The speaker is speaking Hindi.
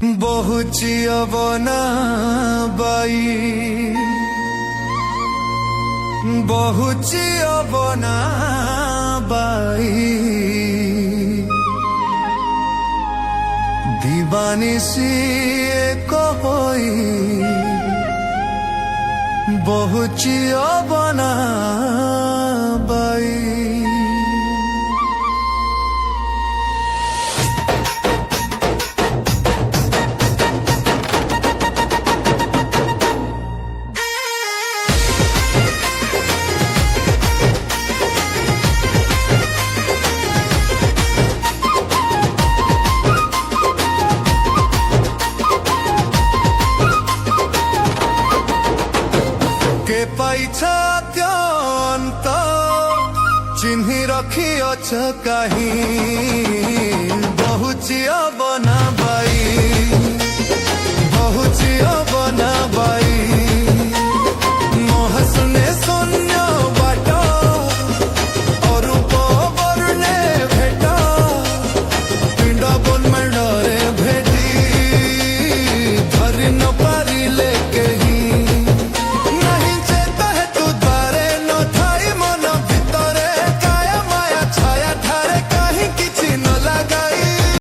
बहुची अबना बाई बहुची अबना बाई दीवानी सी एक होई बहुची अबना बाई पाइछा अत्यंत चिन्ही रखी अछ कहीं बहुची अबना बाई बहुची